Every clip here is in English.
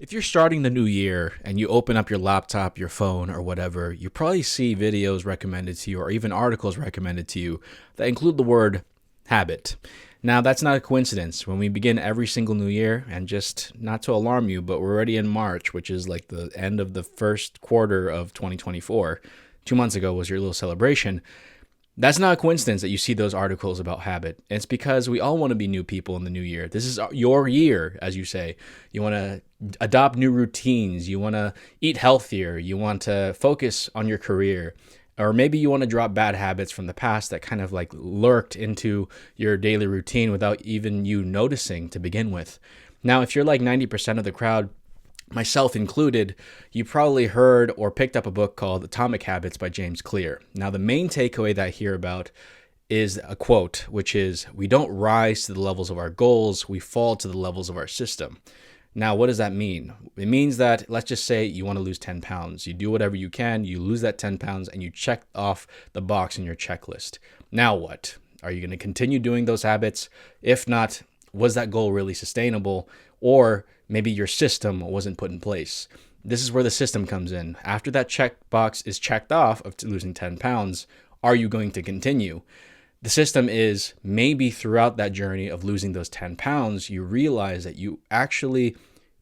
If you're starting the new year and you open up your laptop, your phone, or whatever, you probably see videos recommended to you or even articles recommended to you that include the word habit. Now, that's not a coincidence. When we begin every single new year, and just not to alarm you, but we're already in March, which is like the end of the first quarter of 2024. 2 months ago was your little celebration. That's not a coincidence that you see those articles about habit. It's because we all want to be new people in the new year. This is your year, as you say. You want to adopt new routines. You want to eat healthier. You want to focus on your career. Or maybe you want to drop bad habits from the past that kind of like lurked into your daily routine without even you noticing to begin with. Now, if you're like 90% of the crowd, myself included, you probably heard or picked up a book called Atomic Habits by James Clear. Now, the main takeaway that I hear about is a quote, which is, "We don't rise to the levels of our goals, we fall to the levels of our system." Now, what does that mean? It means that, let's just say you want to lose 10 pounds. You do whatever you can, you lose that 10 pounds, and you check off the box in your checklist. Now what? Are you going to continue doing those habits? If not, was that goal really sustainable? Or maybe your system wasn't put in place. This is where the system comes in. After that check box is checked off of losing 10 pounds, are you going to continue? The system is maybe throughout that journey of losing those 10 pounds, you realize that you actually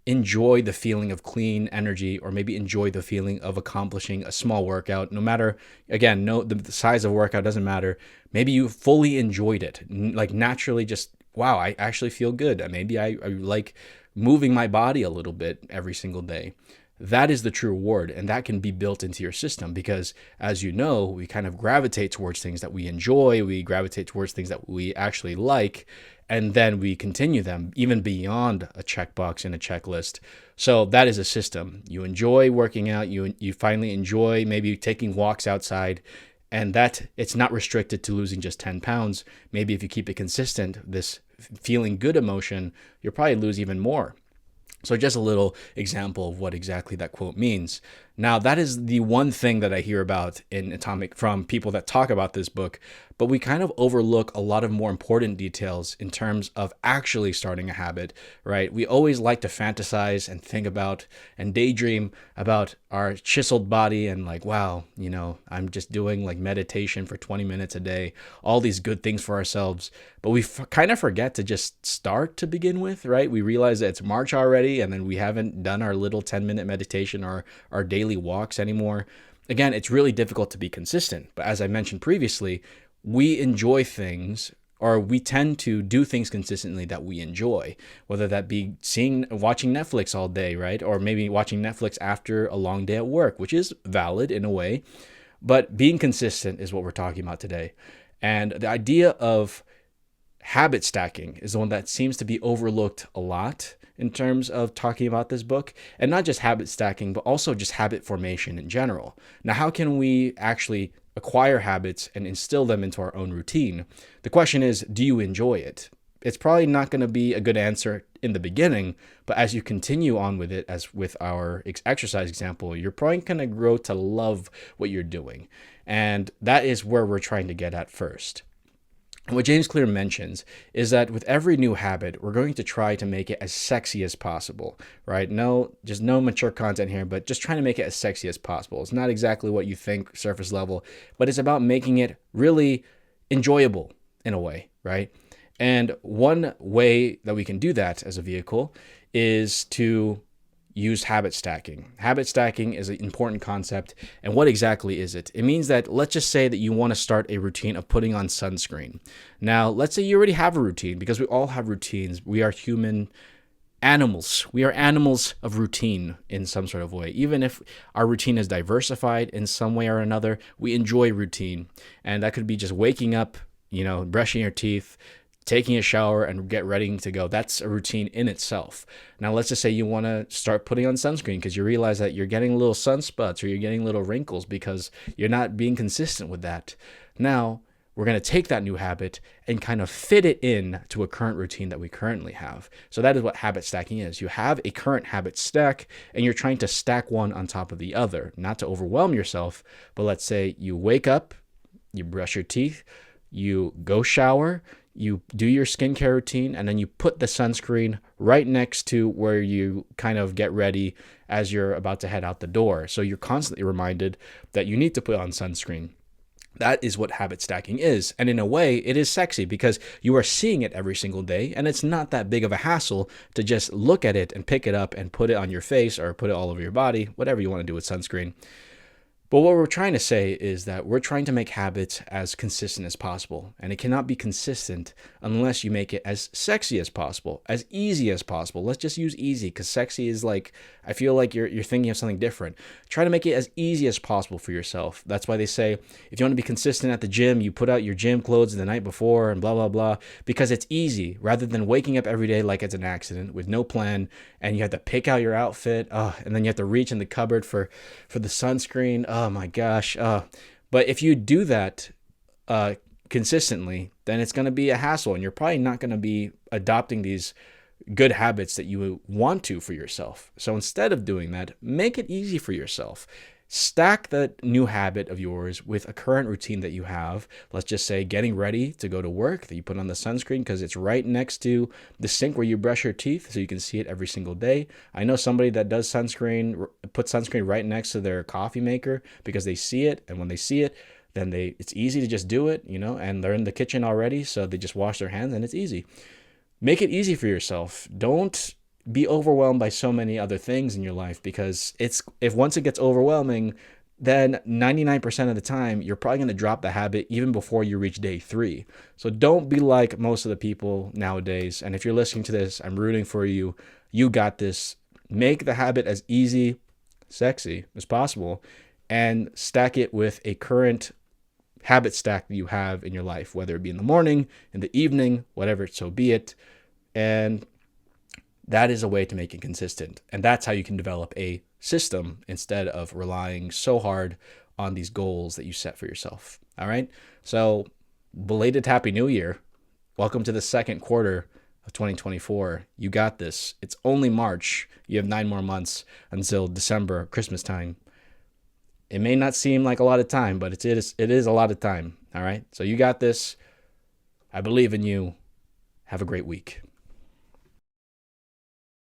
enjoy the feeling of clean energy, or maybe enjoy the feeling of accomplishing a small workout. No matter, again, no, the size of workout doesn't matter. Maybe you fully enjoyed it, like naturally just, wow, I actually feel good. Maybe I like moving my body a little bit every single day. That is the true reward, and that can be built into your system because, as you know, we kind of gravitate towards things that we enjoy, we gravitate towards things that we actually like, and then we continue them even beyond a checkbox in a checklist. So that is a system. You enjoy working out, you finally enjoy maybe taking walks outside, and that it's not restricted to losing just 10 pounds. Maybe if you keep it consistent, this feeling good emotion, you'll probably lose even more. So just a little example of what exactly that quote means. Now, that is the one thing that I hear about in Atomic from people that talk about this book, but we kind of overlook a lot of more important details in terms of actually starting a habit, right? We always like to fantasize and think about and daydream about our chiseled body and like, wow, I'm just doing like meditation for 20 minutes a day, all these good things for ourselves. But we kind of forget to just start to begin with, right? We realize that it's March already, and then we haven't done our little 10-minute meditation or our daily walks anymore. Again, it's really difficult to be consistent. But as I mentioned previously, we enjoy things, or we tend to do things consistently that we enjoy, whether that be watching Netflix all day, right? Or maybe watching Netflix after a long day at work, which is valid in a way. But being consistent is what we're talking about today. And the idea of habit stacking is the one that seems to be overlooked a lot in terms of talking about this book, and not just habit stacking, but also just habit formation in general. Now, how can we actually acquire habits and instill them into our own routine? The question is, do you enjoy it? It's probably not going to be a good answer in the beginning, but as you continue on with it, as with our exercise example, you're probably going to grow to love what you're doing. And that is where we're trying to get at first. What James Clear mentions is that with every new habit, we're going to try to make it as sexy as possible, right? No mature content here, but just trying to make it as sexy as possible. It's not exactly what you think surface level, but it's about making it really enjoyable in a way, right? And one way that we can do that as a vehicle is to use habit stacking. Habit stacking is an important concept. And what exactly is it? It means that, let's just say that you want to start a routine of putting on sunscreen. Now, let's say you already have a routine, because we all have routines. We are human animals. We are animals of routine in some sort of way. Even if our routine is diversified in some way or another, we enjoy routine. And that could be just waking up, brushing your teeth, taking a shower, and get ready to go. That's a routine in itself. Now, let's just say you want to start putting on sunscreen because you realize that you're getting little sunspots or you're getting little wrinkles because you're not being consistent with that. Now, we're going to take that new habit and kind of fit it in to a current routine that we currently have. So that is what habit stacking is. You have a current habit stack and you're trying to stack one on top of the other, not to overwhelm yourself, but let's say you wake up, you brush your teeth, you go shower, you do your skincare routine, and then you put the sunscreen right next to where you kind of get ready as you're about to head out the door. So you're constantly reminded that you need to put on sunscreen. That is what habit stacking is. And in a way, it is sexy because you are seeing it every single day, and it's not that big of a hassle to just look at it and pick it up and put it on your face or put it all over your body, whatever you want to do with sunscreen. But what we're trying to say is that we're trying to make habits as consistent as possible. And it cannot be consistent unless you make it as sexy as possible, as easy as possible. Let's just use easy, because sexy is like, I feel like you're thinking of something different. Try to make it as easy as possible for yourself. That's why they say if you want to be consistent at the gym, you put out your gym clothes the night before and blah, blah, blah, because it's easy rather than waking up every day like it's an accident with no plan, and you have to pick out your outfit. And then you have to reach in the cupboard for the sunscreen. Oh my gosh. But if you do that consistently, then it's going to be a hassle, and you're probably not going to be adopting these good habits that you want to for yourself. So instead of doing that, make it easy for yourself. Stack that new habit of yours with a current routine that you have. Let's just say getting ready to go to work, that you put on the sunscreen because it's right next to the sink where you brush your teeth, so you can see it every single day. I know somebody that does puts sunscreen right next to their coffee maker because they see it, and when they see it, then it's easy to just do it, and they're in the kitchen already, so they just wash their hands and it's easy. Make it easy for yourself. Don't be overwhelmed by so many other things in your life, because if once it gets overwhelming, then 99% of the time you're probably going to drop the habit even before you reach day 3. So don't be like most of the people nowadays. And if you're listening to this, I'm rooting for you. You got this. Make the habit as easy, sexy as possible, and stack it with a current habit stack that you have in your life, whether it be in the morning, in the evening, whatever, so be it. And that is a way to make it consistent. And that's how you can develop a system instead of relying so hard on these goals that you set for yourself. All right. So belated Happy New Year. Welcome to the second quarter of 2024. You got this. It's only March. You have 9 more months until December, Christmas time. It may not seem like a lot of time, but it is a lot of time. All right. So you got this. I believe in you. Have a great week.